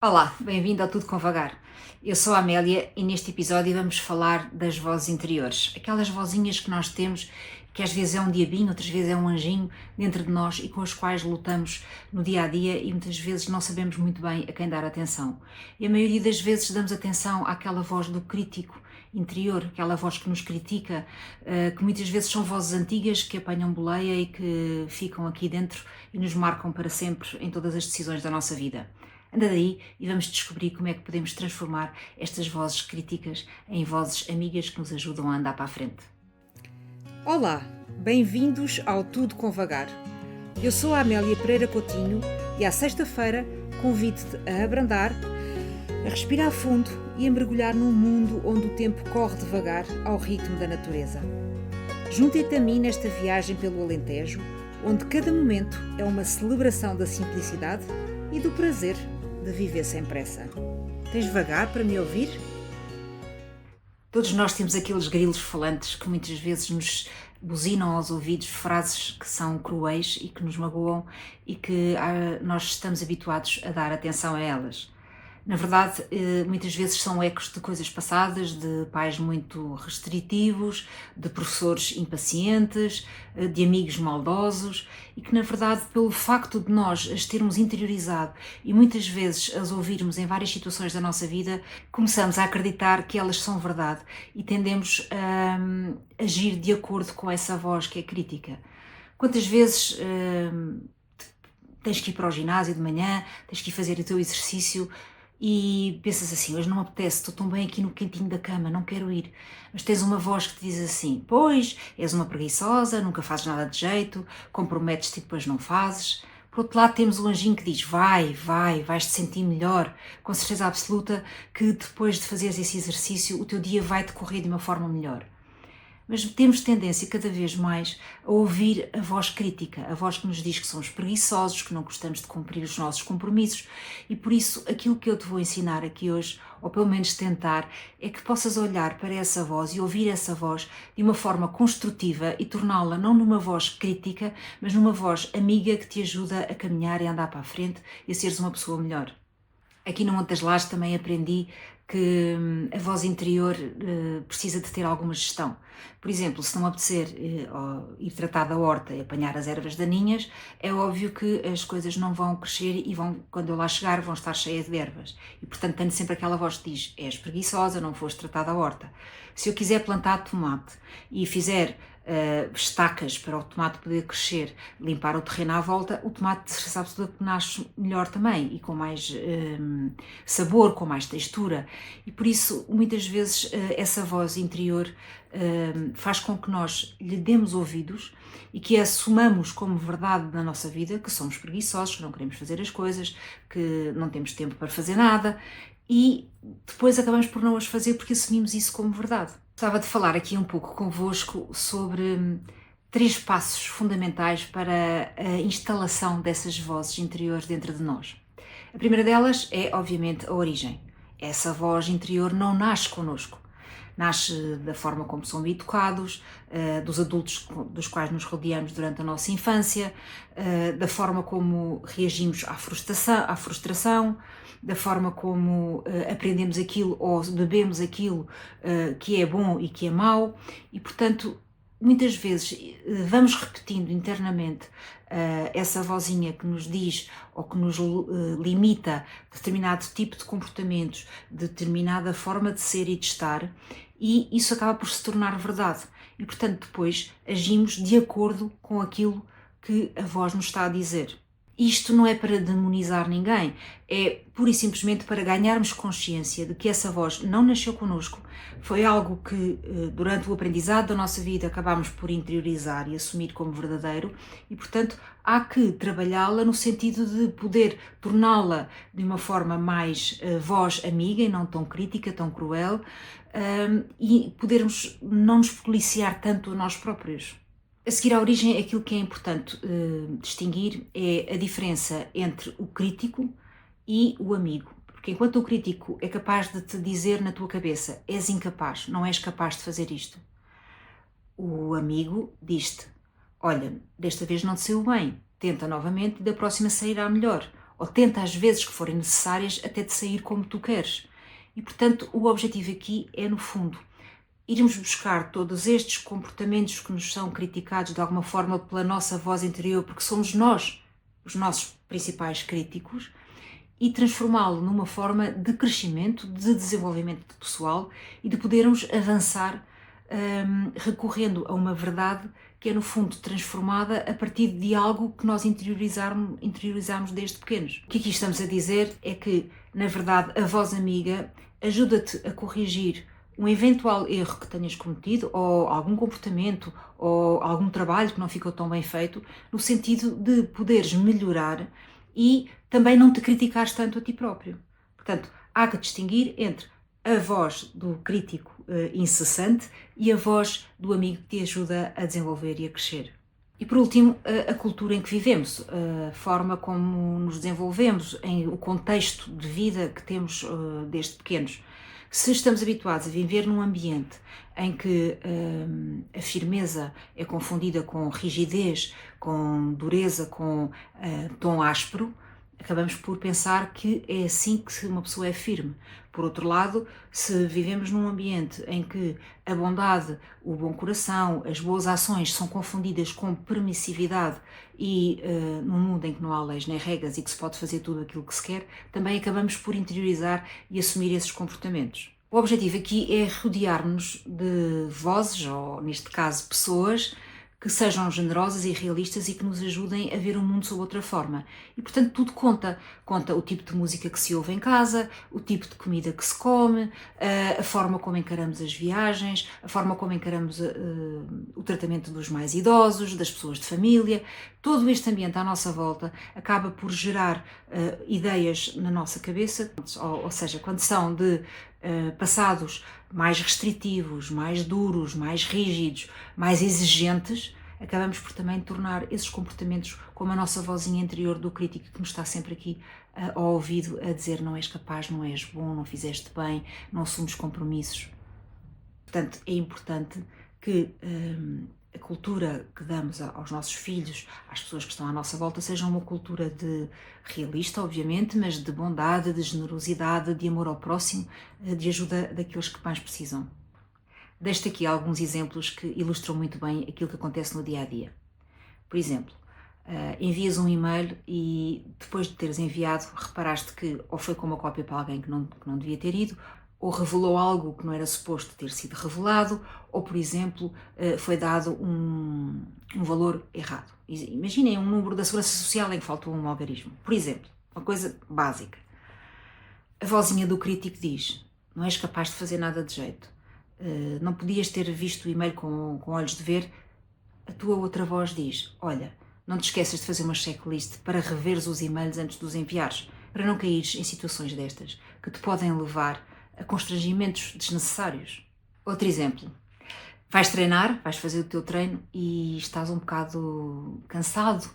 Olá, bem-vindo ao Tudo com Vagar. Eu sou a Amélia e neste episódio vamos falar das vozes interiores, aquelas vozinhas que nós temos, que às vezes é um diabinho, outras vezes é um anjinho dentro de nós e com as quais lutamos no dia a dia e muitas vezes não sabemos muito bem a quem dar atenção. E a maioria das vezes damos atenção àquela voz do crítico interior, aquela voz que nos critica, que muitas vezes são vozes antigas que apanham boleia e que ficam aqui dentro e nos marcam para sempre em todas as decisões da nossa vida. Anda daí e vamos descobrir como é que podemos transformar estas vozes críticas em vozes amigas que nos ajudam a andar para a frente. Olá, bem-vindos ao Tudo com Vagar. Eu sou a Amélia Pereira Coutinho e à sexta-feira convido-te a abrandar, a respirar fundo e a mergulhar num mundo onde o tempo corre devagar ao ritmo da natureza. Junta-te a mim nesta viagem pelo Alentejo, onde cada momento é uma celebração da simplicidade e do prazer de viver sem pressa. Tens vagar para me ouvir? Todos nós temos aqueles grilos falantes que muitas vezes nos buzinam aos ouvidos frases que são cruéis e que nos magoam e que nós estamos habituados a dar atenção a elas. Na verdade, muitas vezes são ecos de coisas passadas, de pais muito restritivos, de professores impacientes, de amigos maldosos e que, na verdade, pelo facto de nós as termos interiorizado e muitas vezes as ouvirmos em várias situações da nossa vida, começamos a acreditar que elas são verdade e tendemos a agir de acordo com essa voz que é crítica. Quantas vezes tens que ir para o ginásio de manhã, tens que ir fazer o teu exercício e pensas assim, hoje não me apetece, estou tão bem aqui no quentinho da cama, não quero ir. Mas tens uma voz que te diz assim, pois, és uma preguiçosa, nunca fazes nada de jeito, comprometes-te e depois não fazes. Por outro lado temos o anjinho que diz, vais-te sentir melhor, com certeza absoluta que depois de fazeres esse exercício o teu dia vai decorrer de uma forma melhor. Mas temos tendência cada vez mais a ouvir a voz crítica, a voz que nos diz que somos preguiçosos, que não gostamos de cumprir os nossos compromissos e por isso aquilo que eu te vou ensinar aqui hoje, ou pelo menos tentar, é que possas olhar para essa voz e ouvir essa voz de uma forma construtiva e torná-la não numa voz crítica, mas numa voz amiga que te ajuda a caminhar e a andar para a frente e a seres uma pessoa melhor. Aqui no Monte das Lajes também aprendi que a voz interior precisa de ter alguma gestão. Por exemplo, se não apetecer ir tratar da horta e apanhar as ervas daninhas, é óbvio que as coisas não vão crescer e quando eu lá chegar vão estar cheias de ervas. E portanto tenho sempre aquela voz que diz, és preguiçosa, não foste tratar da horta. Se eu quiser plantar tomate e fizer estacas para o tomate poder crescer, limpar o terreno à volta, o tomate sabe que nasce melhor também e com mais sabor, com mais textura e por isso muitas vezes essa voz interior faz com que nós lhe demos ouvidos e que a assumamos como verdade na nossa vida, que somos preguiçosos, que não queremos fazer as coisas, que não temos tempo para fazer nada e depois acabamos por não as fazer porque assumimos isso como verdade. Gostava de falar aqui um pouco convosco sobre 3 passos fundamentais para a instalação dessas vozes interiores dentro de nós. A primeira delas é, obviamente, a origem. Essa voz interior não nasce connosco. Nasce da forma como somos educados, dos adultos dos quais nos rodeamos durante a nossa infância, da forma como reagimos à frustração, da forma como aprendemos aquilo ou bebemos aquilo que é bom e que é mau e, portanto, muitas vezes vamos repetindo internamente essa vozinha que nos diz ou que nos limita determinado tipo de comportamentos, determinada forma de ser e de estar e isso acaba por se tornar verdade e, portanto, depois agimos de acordo com aquilo que a voz nos está a dizer. Isto não é para demonizar ninguém, é pura e simplesmente para ganharmos consciência de que essa voz não nasceu connosco, foi algo que durante o aprendizado da nossa vida acabámos por interiorizar e assumir como verdadeiro e, portanto, há que trabalhá-la no sentido de poder torná-la de uma forma mais voz amiga e não tão crítica, tão cruel e podermos não nos policiar tanto a nós próprios. A seguir à origem, aquilo que é importante distinguir é a diferença entre o crítico e o amigo. Porque enquanto o crítico é capaz de te dizer na tua cabeça és incapaz, não és capaz de fazer isto, o amigo diz-te, olha, desta vez não te saiu bem, tenta novamente e da próxima sairá melhor. ou tenta às vezes que forem necessárias até de sair como tu queres. E portanto o objetivo aqui é, no fundo, irmos buscar todos estes comportamentos que nos são criticados de alguma forma pela nossa voz interior, porque somos nós os nossos principais críticos, e transformá-lo numa forma de crescimento, de desenvolvimento pessoal e de podermos avançar recorrendo a uma verdade que é no fundo transformada a partir de algo que nós interiorizamos desde pequenos. O que aqui estamos a dizer é que, na verdade, a voz amiga ajuda-te a corrigir um eventual erro que tenhas cometido, ou algum comportamento, ou algum trabalho que não ficou tão bem feito, no sentido de poderes melhorar e também não te criticares tanto a ti próprio. Portanto, há que distinguir entre a voz do crítico incessante e a voz do amigo que te ajuda a desenvolver e a crescer. E por último, a cultura em que vivemos, a forma como nos desenvolvemos, o contexto de vida que temos desde pequenos. Se estamos habituados a viver num ambiente em que a firmeza é confundida com rigidez, com dureza, com tom áspero, acabamos por pensar que é assim que uma pessoa é firme. Por outro lado, se vivemos num ambiente em que a bondade, o bom coração, as boas ações são confundidas com permissividade e num mundo em que não há leis nem regras e que se pode fazer tudo aquilo que se quer, também acabamos por interiorizar e assumir esses comportamentos. O objetivo aqui é rodear-nos de vozes, ou neste caso pessoas, que sejam generosas e realistas e que nos ajudem a ver o mundo sob outra forma. E, portanto, tudo conta. Conta o tipo de música que se ouve em casa, o tipo de comida que se come, a forma como encaramos as viagens, a forma como encaramos o tratamento dos mais idosos, das pessoas de família. Todo este ambiente à nossa volta acaba por gerar ideias na nossa cabeça, ou seja, quando são de passados mais restritivos, mais duros, mais rígidos, mais exigentes, acabamos por também tornar esses comportamentos como a nossa vozinha interior do crítico que nos está sempre aqui ao ouvido a dizer: não és capaz, não és bom, não fizeste bem, não assumes compromissos. Portanto, é importante que a cultura que damos aos nossos filhos, às pessoas que estão à nossa volta, seja uma cultura de realista, obviamente, mas de bondade, de generosidade, de amor ao próximo, de ajuda daqueles que mais precisam. Deixo-te aqui alguns exemplos que ilustram muito bem aquilo que acontece no dia-a-dia. Por exemplo, envias um e-mail e depois de teres enviado reparaste que ou foi com uma cópia para alguém que não devia ter ido, ou revelou algo que não era suposto ter sido revelado, ou, por exemplo, foi dado um valor errado. Imaginem um número da Segurança Social em que faltou um algarismo. Por exemplo, uma coisa básica. A vozinha do crítico diz: não és capaz de fazer nada de jeito, não podias ter visto o e-mail com olhos de ver. A tua outra voz diz: olha, não te esqueças de fazer uma checklist para reveres os e-mails antes de os enviares, para não caíres em situações destas, que te podem levar a constrangimentos desnecessários. Outro exemplo. Vais treinar, vais fazer o teu treino e estás um bocado cansado,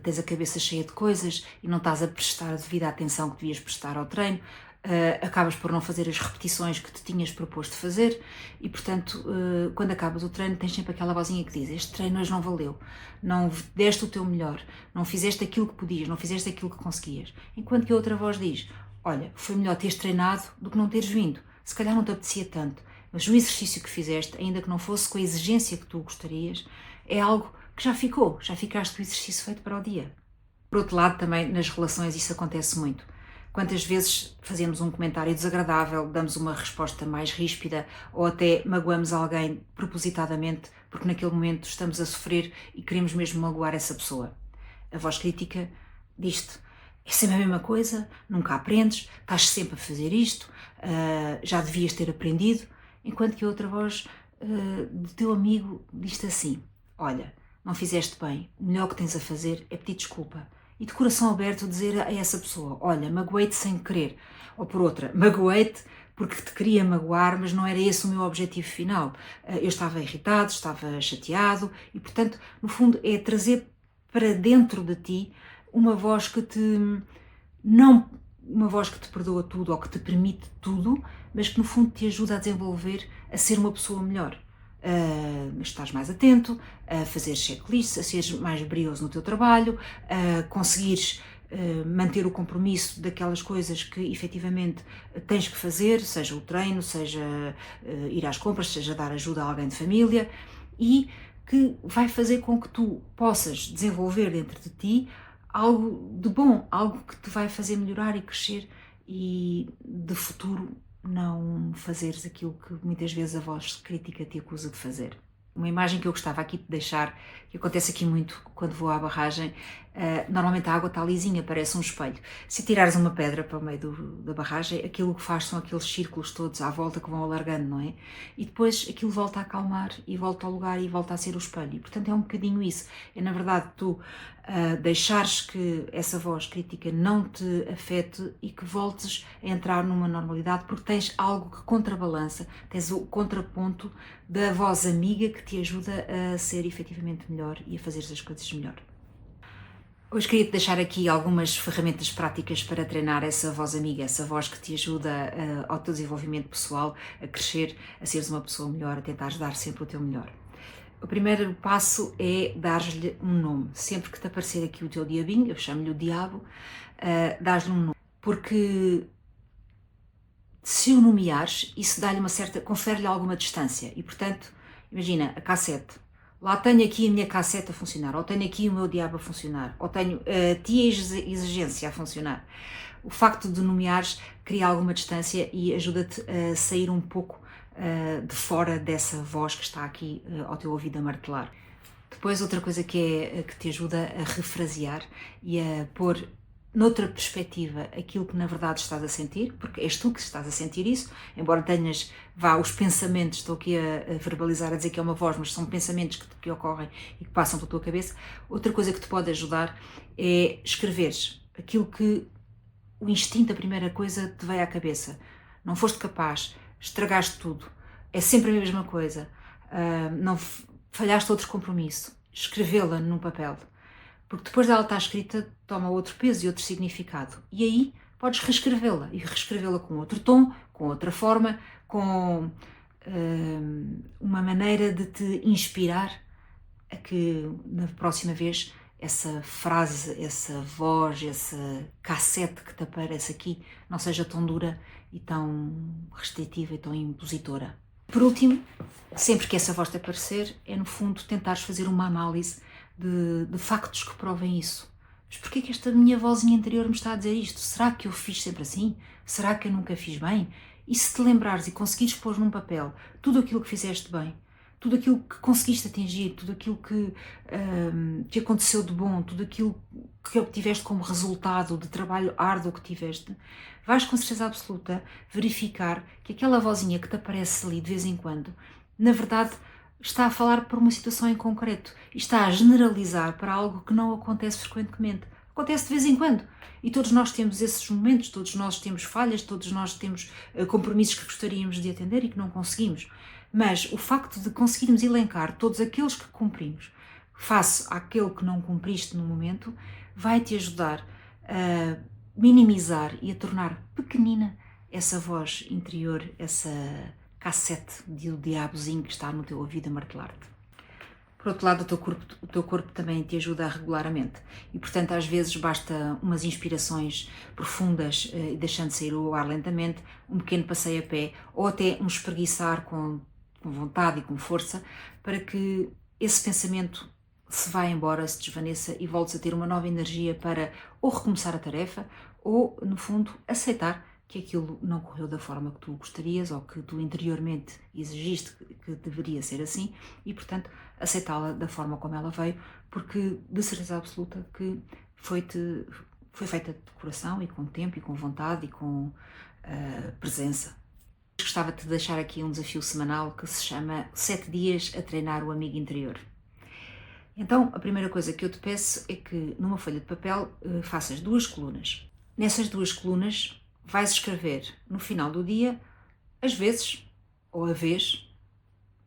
tens a cabeça cheia de coisas e não estás a prestar a devida atenção que devias prestar ao treino, acabas por não fazer as repetições que te tinhas proposto fazer e, portanto, quando acabas o treino tens sempre aquela vozinha que diz: este treino hoje não valeu, não deste o teu melhor, não fizeste aquilo que podias, não fizeste aquilo que conseguias. Enquanto que a outra voz diz: olha, foi melhor teres treinado do que não teres vindo, se calhar não te apetecia tanto, mas o exercício que fizeste, ainda que não fosse com a exigência que tu gostarias, é algo que já ficaste o exercício feito para o dia. Por outro lado, também nas relações isso acontece muito. Quantas vezes fazemos um comentário desagradável, damos uma resposta mais ríspida ou até magoamos alguém propositadamente porque naquele momento estamos a sofrer e queremos mesmo magoar essa pessoa. A voz crítica diz-te: é sempre a mesma coisa, nunca aprendes, estás sempre a fazer isto, já devias ter aprendido. Enquanto que a outra voz do teu amigo diz-te assim: olha, não fizeste bem, o melhor que tens a fazer é pedir desculpa. E de coração aberto dizer a essa pessoa: olha, magoei-te sem querer. Ou por outra: magoei-te porque te queria magoar, mas não era esse o meu objetivo final. Eu estava irritado, estava chateado e, portanto, no fundo é trazer para dentro de ti uma voz que não uma voz que te perdoa tudo ou que te permite tudo, mas que no fundo te ajuda a desenvolver, a ser uma pessoa melhor. Estás mais atento, a fazer checklists, a seres mais brioso no teu trabalho, a conseguires manter o compromisso daquelas coisas que efetivamente tens que fazer, seja o treino, seja ir às compras, seja dar ajuda a alguém de família, e que vai fazer com que tu possas desenvolver dentro de ti algo de bom, algo que te vai fazer melhorar e crescer, e de futuro não fazeres aquilo que muitas vezes a voz crítica te acusa de fazer. Uma imagem que eu gostava aqui de deixar, que acontece aqui muito quando vou à barragem, normalmente a água está lisinha, parece um espelho. Se tirares uma pedra para o meio da barragem, aquilo que faz são aqueles círculos todos à volta que vão alargando, não é? E depois aquilo volta a acalmar e volta ao lugar e volta a ser o espelho. E portanto é um bocadinho isso. É na verdade tu deixares que essa voz crítica não te afete e que voltes a entrar numa normalidade, porque tens algo que contrabalança, tens o contraponto da voz amiga que te ajuda a ser efetivamente melhor e a fazer as coisas melhor. Hoje queria-te deixar aqui algumas ferramentas práticas para treinar essa voz amiga, essa voz que te ajuda ao teu desenvolvimento pessoal, a crescer, a seres uma pessoa melhor, a tentares dar sempre o teu melhor. O primeiro passo é dar-lhe um nome. Sempre que te aparecer aqui o teu diabinho, eu chamo-lhe o diabo, dás-lhe um nome. Porque se o nomeares, isso dá-lhe uma certa, confere-lhe alguma distância. E portanto, imagina, a cassete. Lá tenho aqui a minha cassete a funcionar, ou tenho aqui o meu diabo a funcionar, ou tenho a tia exigência a funcionar. O facto de nomeares cria alguma distância e ajuda-te a sair um pouco de fora dessa voz que está aqui ao teu ouvido a martelar. Depois, outra coisa que te ajuda a refrasear e a pôr noutra perspectiva aquilo que na verdade estás a sentir, porque és tu que estás a sentir isso, embora tenhas, os pensamentos, estou aqui a verbalizar, a dizer que é uma voz, mas são pensamentos que ocorrem e que passam pela tua cabeça. Outra coisa que te pode ajudar é escreveres aquilo que o instinto, a primeira coisa, te veio à cabeça. Não foste capaz, estragaste tudo, é sempre a mesma coisa, não falhaste outro compromisso, escrevê-la num papel, porque depois dela estar escrita toma outro peso e outro significado, e aí podes reescrevê-la, e reescrevê-la com outro tom, com outra forma, com uma maneira de te inspirar a que na próxima vez essa frase, essa voz, essa cassete que te aparece aqui não seja tão dura e tão restritiva e tão impositora. Por último, sempre que essa voz te aparecer, é no fundo tentares fazer uma análise de factos que provem isso. Mas porquê que esta minha vozinha interior me está a dizer isto? Será que eu fiz sempre assim? Será que eu nunca fiz bem? E se te lembrares e conseguires pôr num papel tudo aquilo que fizeste bem, tudo aquilo que conseguiste atingir, tudo aquilo que aconteceu de bom, tudo aquilo que obtiveste como resultado de trabalho árduo que tiveste, vais com certeza absoluta verificar que aquela vozinha que te aparece ali de vez em quando, na verdade está a falar por uma situação em concreto e está a generalizar para algo que não acontece frequentemente. Acontece de vez em quando. E todos nós temos esses momentos, todos nós temos falhas, todos nós temos compromissos que gostaríamos de atender e que não conseguimos. Mas o facto de conseguirmos elencar todos aqueles que cumprimos face àquele que não cumpriste no momento, vai-te ajudar a minimizar e a tornar pequenina essa voz interior, essa cassete do diabozinho que está no teu ouvido a martelar-te. Por outro lado, o teu corpo também te ajuda a regular a mente e, portanto, às vezes basta umas inspirações profundas e deixando sair o ar lentamente, um pequeno passeio a pé ou até um espreguiçar com vontade e com força para que esse pensamento se vá embora, se desvaneça e voltes a ter uma nova energia para ou recomeçar a tarefa ou, no fundo, aceitar que aquilo não correu da forma que tu gostarias ou que tu interiormente exigiste que deveria ser assim e, portanto, aceitá-la da forma como ela veio, porque de certeza absoluta que foi feita de coração e com tempo e com vontade e com presença. Gostava de deixar aqui um desafio semanal que se chama 7 dias a treinar o amigo interior. Então, a primeira coisa que eu te peço é que numa folha de papel faças 2 colunas. Nessas 2 colunas vais escrever no final do dia as vezes, ou a vez,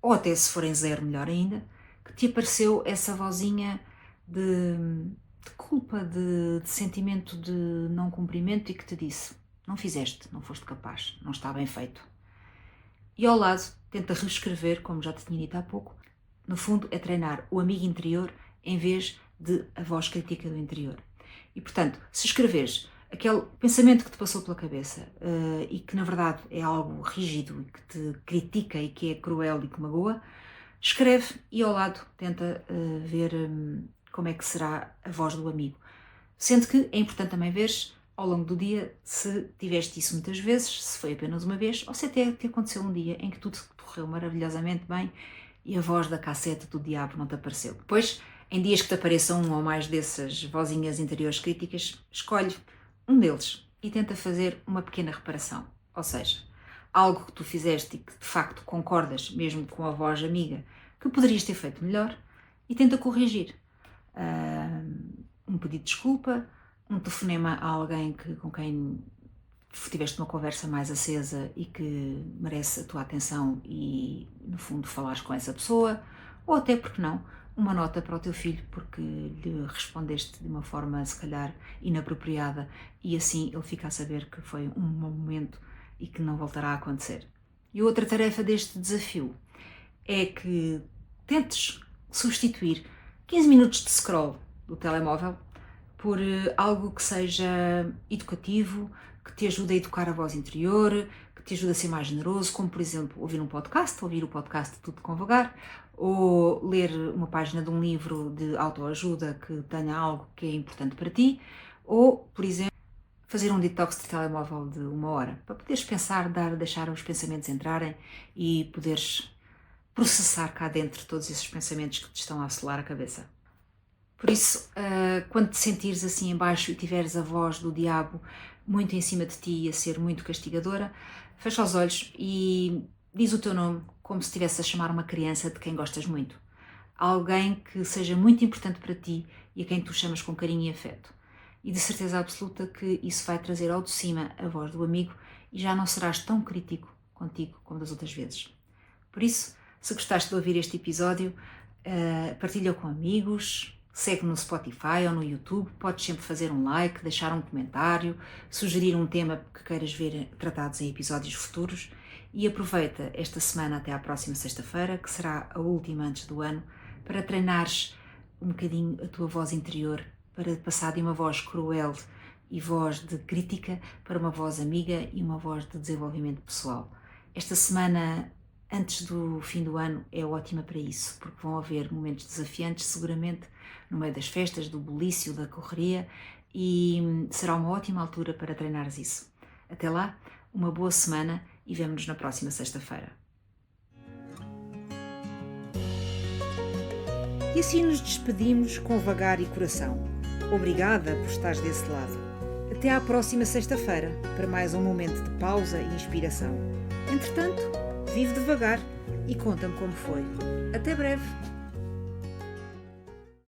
ou até se forem 0 melhor ainda, que te apareceu essa vozinha de culpa, de sentimento de não cumprimento e que te disse: não fizeste, não foste capaz, não está bem feito. E ao lado, tenta reescrever, como já te tinha dito há pouco, no fundo é treinar o amigo interior em vez de a voz crítica do interior. E, portanto, se escreveres aquele pensamento que te passou pela cabeça e que, na verdade, é algo rígido e que te critica e que é cruel e que magoa, escreve e ao lado tenta ver como é que será a voz do amigo. Sendo que é importante também veres ao longo do dia se tiveste isso muitas vezes, se foi apenas uma vez, ou se até te aconteceu um dia em que tudo correu maravilhosamente bem e a voz da cassete do diabo não te apareceu. Depois, em dias que te apareçam um ou mais dessas vozinhas interiores críticas, escolhe um deles e tenta fazer uma pequena reparação. Ou seja, algo que tu fizeste e que de facto concordas, mesmo com a voz amiga, que poderias ter feito melhor, e tenta corrigir. Um pedido de desculpa, um telefonema a alguém com quem tiveste uma conversa mais acesa e que merece a tua atenção e, no fundo, falares com essa pessoa, ou até, porque não, uma nota para o teu filho porque lhe respondeste de uma forma, se calhar, inapropriada e assim ele fica a saber que foi um mau momento e que não voltará a acontecer. E outra tarefa deste desafio é que tentes substituir 15 minutos de scroll do telemóvel por algo que seja educativo, que te ajude a educar a voz interior, que te ajude a ser mais generoso, como por exemplo ouvir o podcast Tudo com Vagar, ou ler uma página de um livro de autoajuda que tenha algo que é importante para ti, ou, por exemplo, fazer um detox de telemóvel de 1 hora, para poderes pensar, deixar os pensamentos entrarem e poderes processar cá dentro todos esses pensamentos que te estão a assolar a cabeça. Por isso, quando te sentires assim em baixo e tiveres a voz do diabo muito em cima de ti e a ser muito castigadora, fecha os olhos e diz o teu nome como se estivesse a chamar uma criança de quem gostas muito. Alguém que seja muito importante para ti e a quem tu chamas com carinho e afeto. E de certeza absoluta que isso vai trazer ao de cima a voz do amigo e já não serás tão crítico contigo como das outras vezes. Por isso, se gostaste de ouvir este episódio, partilha com amigos, segue no Spotify ou no YouTube, podes sempre fazer um like, deixar um comentário, sugerir um tema que queiras ver tratados em episódios futuros e aproveita esta semana até à próxima sexta-feira, que será a última antes do ano, para treinares um bocadinho a tua voz interior, para passar de uma voz cruel e voz de crítica para uma voz amiga e uma voz de desenvolvimento pessoal. Esta semana antes do fim do ano é ótima para isso, porque vão haver momentos desafiantes, seguramente, no meio das festas, do bulício, da correria, e será uma ótima altura para treinares isso. Até lá, uma boa semana e vemo-nos na próxima sexta-feira. E assim nos despedimos com vagar e coração. Obrigada por estares desse lado. Até à próxima sexta-feira para mais um momento de pausa e inspiração. Entretanto, vive devagar e conta-me como foi. Até breve!